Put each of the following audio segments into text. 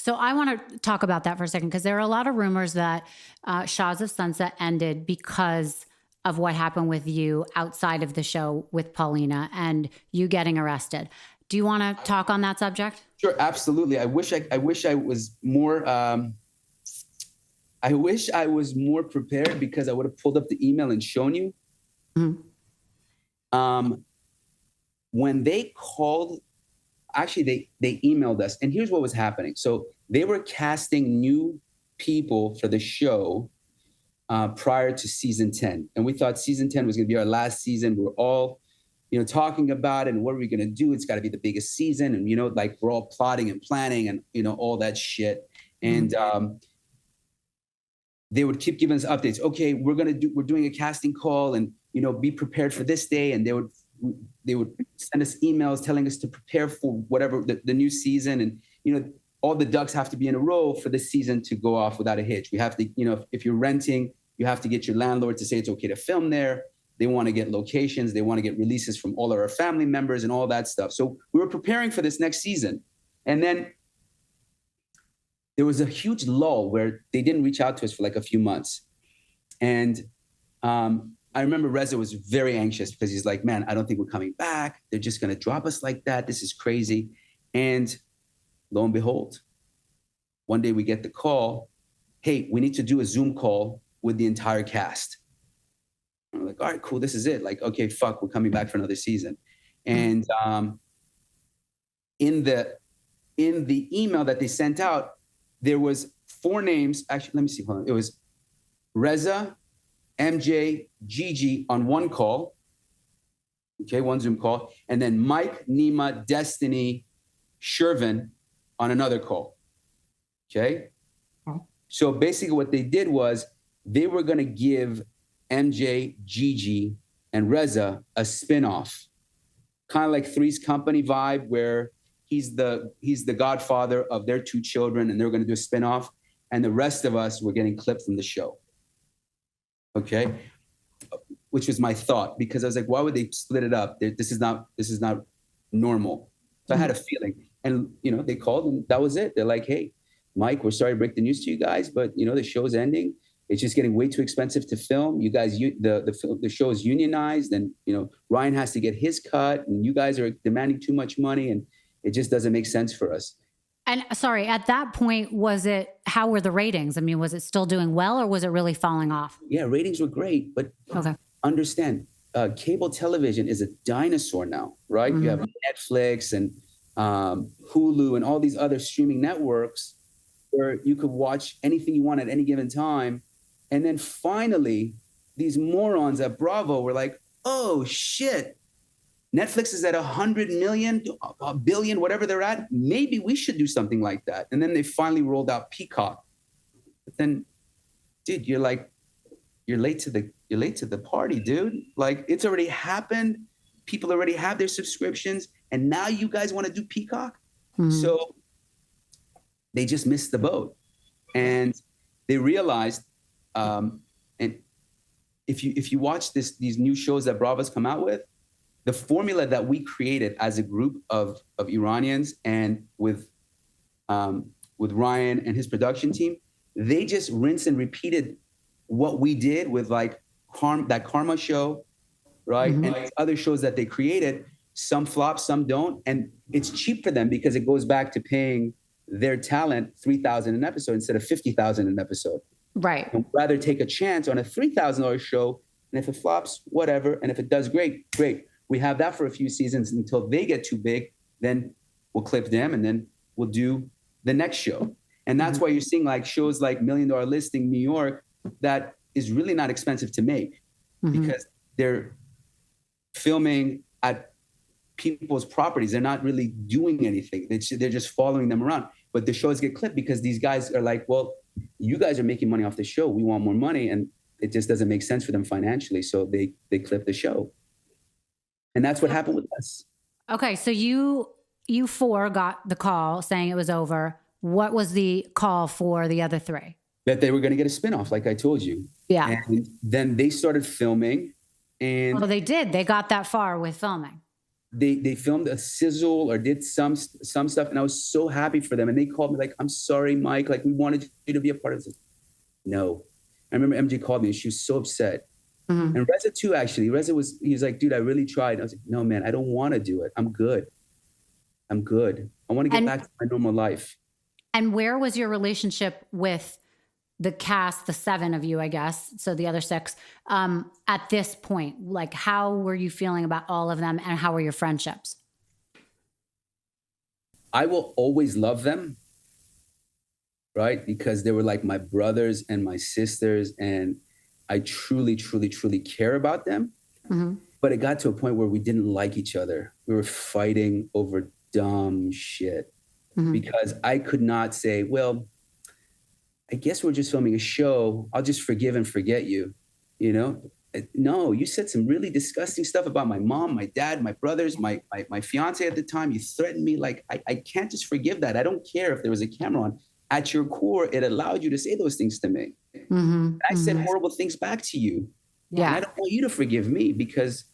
So I want to talk about that for a second, because there are a lot of rumors that Shahs of Sunset ended because of what happened with you outside of the show with Paulina and you getting arrested. Do you want to talk on that subject? Sure, absolutely. I wish I was more. I wish I was more prepared, because I would have pulled up the email and shown you. Mm-hmm. When they called, actually they emailed us, and here's what was happening. So they were casting new people for the show prior to season 10, and we thought season 10 was going to be our last season. We were all, talking about it, and what are we going to do? It's got to be the biggest season, and like we're all plotting and planning, and all that shit. And they would keep giving us updates. Okay, we're doing a casting call, and be prepared for this day. And they would send us emails telling us to prepare for whatever the new season, and all the ducks have to be in a row for this season to go off without a hitch. We have to, if you're renting, you have to get your landlord to say it's okay to film there. They want to get locations. They want to get releases from all of our family members and all that stuff. So we were preparing for this next season. And then there was a huge lull where they didn't reach out to us for like a few months. And I remember Reza was very anxious, because he's like, man, I don't think we're coming back. They're just going to drop us like that. This is crazy. And lo and behold, one day we get the call, hey, we need to do a Zoom call with the entire cast. And we're like, all right, cool, this is it. Like, okay, fuck, we're coming back for another season. And in the email that they sent out, there was 4 names. Actually, let me see. Hold on. It was Reza, MJ, Gigi on one call. Okay, one Zoom call. And then Mike, Nima, Destiny, Shervin on another call. Okay? So basically what they did was they were going to give MJ, Gigi, and Reza a spinoff. Kind of like Three's Company vibe, where he's the godfather of their 2 children, and they're going to do a spinoff, and the rest of us were getting clipped from the show. Okay, which was my thought, because I was like, why would they split it up? This is not normal. So I had a feeling, and they called, and that was it. They're like, hey, Mike, we're sorry to break the news to you guys, but the show's ending. It's just getting way too expensive to film. You guys, the show is unionized, and Ryan has to get his cut, and you guys are demanding too much money, and it just doesn't make sense for us. And sorry, at that point, how were the ratings? I mean, was it still doing well, or was it really falling off? Yeah, ratings were great, but understand, cable television is a dinosaur now, right? Mm-hmm. You have Netflix and Hulu and all these other streaming networks where you could watch anything you want at any given time. And then finally, these morons at Bravo were like, oh shit, Netflix is at 100 million, a billion, whatever they're at. Maybe we should do something like that. And then they finally rolled out Peacock. But then, dude, you're late to the party, dude. Like, it's already happened. People already have their subscriptions, and now you guys want to do Peacock? Mm-hmm. So they just missed the boat, and they realized. And if you watch these new shows that Bravo's come out with, the formula that we created as a group of Iranians and with Ryan and his production team, they just rinsed and repeated what we did with like that Karma show, right? Mm-hmm. And other shows that they created. Some flop, some don't, and it's cheap for them because it goes back to paying their talent $3,000 an episode instead of $50,000 an episode. Right. And rather take a chance on a $3,000 show, and if it flops, whatever, and if it does great. We have that for a few seasons until they get too big. Then we'll clip them, and then we'll do the next show. And that's why you're seeing like shows like $1 Million Listing New York that is really not expensive to make because they're filming at people's properties. They're not really doing anything. They're just following them around. But the shows get clipped because these guys are like, well, you guys are making money off the show. We want more money. And it just doesn't make sense for them financially. So they clip the show. And that's what happened with us. Okay. So you 4 got the call saying it was over. What was the call for the other 3? That they were going to get a spinoff, like I told you. Yeah. And then they started filming. And well, they did. They got that far with filming. they filmed a sizzle or did some stuff, and I was so happy for them. And they called me like, "I'm sorry, Mike. Like, we wanted you to be a part of this." No, I remember MJ called me, and she was so upset. Mm-hmm. And Reza too, actually. He was like, "Dude, I really tried." And I was like, "No, man, I don't want to do it. I'm good. I want to get back to my normal life." And where was your relationship with the cast, the 7 of you, I guess, so the other 6, at this point? Like, how were you feeling about all of them, and how were your friendships? I will always love them, right? Because they were like my brothers and my sisters, and I truly, truly, truly care about them. Mm-hmm. But it got to a point where we didn't like each other. We were fighting over dumb shit. Mm-hmm. Because I could not say, well, I guess we're just filming a show. I'll just forgive and forget you. You know? No, you said some really disgusting stuff about my mom, my dad, my brothers, my fiance at the time. You threatened me. Like, I can't just forgive that. I don't care if there was a camera on. At your core, it allowed you to say those things to me. Mm-hmm. I said horrible things back to you. Yeah. And I don't want you to forgive me because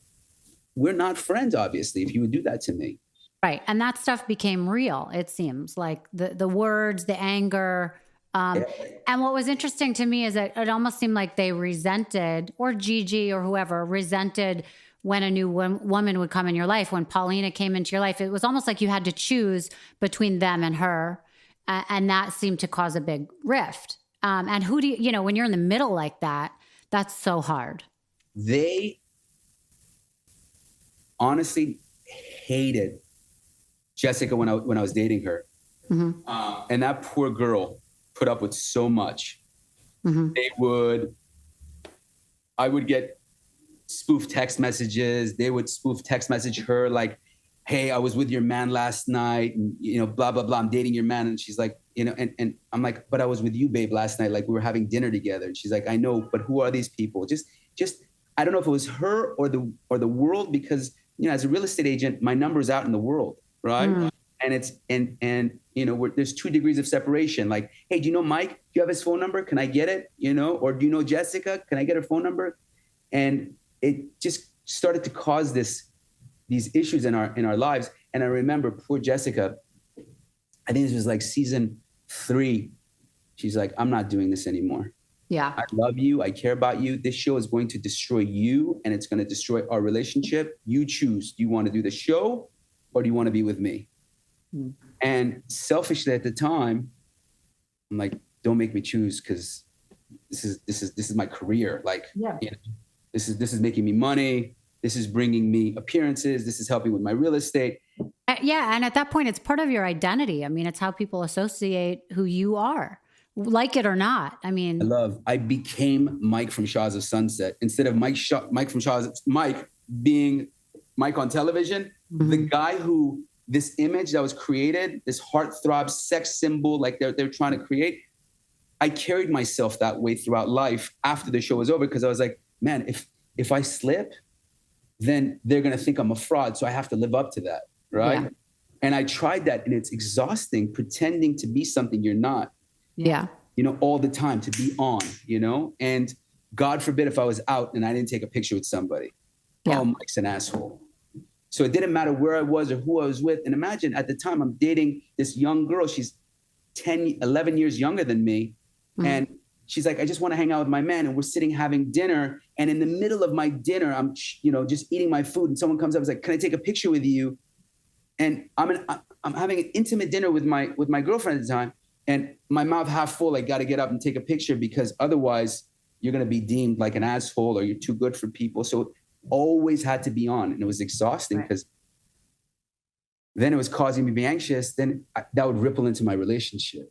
we're not friends, obviously, if you would do that to me. Right. And that stuff became real, it seems, like the words, the anger. And what was interesting to me is that it almost seemed like they resented, or Gigi or whoever resented, when a new woman would come in your life. When Paulina came into your life, it was almost like you had to choose between them and her. And that seemed to cause a big rift. And who do you know, when you're in the middle like that, that's so hard. They honestly hated Jessica when I was dating her. Mm-hmm. And that poor girl put up with so much. Mm-hmm. I would get spoof text messages. They would spoof text message her like, "Hey, I was with your man last night, and, you know, blah, blah, blah. I'm dating your man." And she's like, you know, and I'm like, "But I was with you, babe, last night. Like, we were having dinner together." And she's like, "I know, but who are these people?" Just, I don't know if it was her or the world, because, you know, as a real estate agent, my number's out in the world, right? Mm. And it's, and you know, there's 2 degrees of separation. Like, "Hey, do you know Mike? Do you have his phone number? Can I get it? You know, or do you know Jessica? Can I get her phone number?" And it just started to cause these issues in our lives. And I remember poor Jessica, I think this was like season 3. She's like, "I'm not doing this anymore. Yeah. I love you. I care about you. This show is going to destroy you, and it's going to destroy our relationship. You choose. Do you want to do the show, or do you want to be with me?" Mm. And selfishly at the time, I'm like, "Don't make me choose, because this is my career. Like, yeah. You know, this is making me money. This is bringing me appearances. This is helping with my real estate." Yeah. And at that point, it's part of your identity. I mean, it's how people associate who you are, like it or not. I mean, I became Mike from Shahs of Sunset. Instead of Mike from Shahs, Mike being Mike on television, mm-hmm. The guy who, this image that was created, this heartthrob sex symbol, like they're trying to create, I carried myself that way throughout life after the show was over, because I was like, man, if I slip, then they're going to think I'm a fraud. So I have to live up to that. Right. Yeah. And I tried that, and it's exhausting pretending to be something you're not. Yeah. You know, all the time, to be on, you know, and God forbid if I was out and I didn't take a picture with somebody. Yeah. Oh, Mike's an asshole. So it didn't matter where I was or who I was with. And imagine at the time I'm dating this young girl. She's 11 years younger than me. Mm-hmm. And she's like, "I just want to hang out with my man." And we're sitting having dinner. And in the middle of my dinner, I'm, you know, just eating my food. And someone comes up and is like, "Can I take a picture with you?" And I'm having an intimate dinner with my girlfriend at the time. And my mouth half full, I got to get up and take a picture, because otherwise you're going to be deemed like an asshole or you're too good for people. So always had to be on. And it was exhausting, because then it was causing me to be anxious. Then that would ripple into my relationship.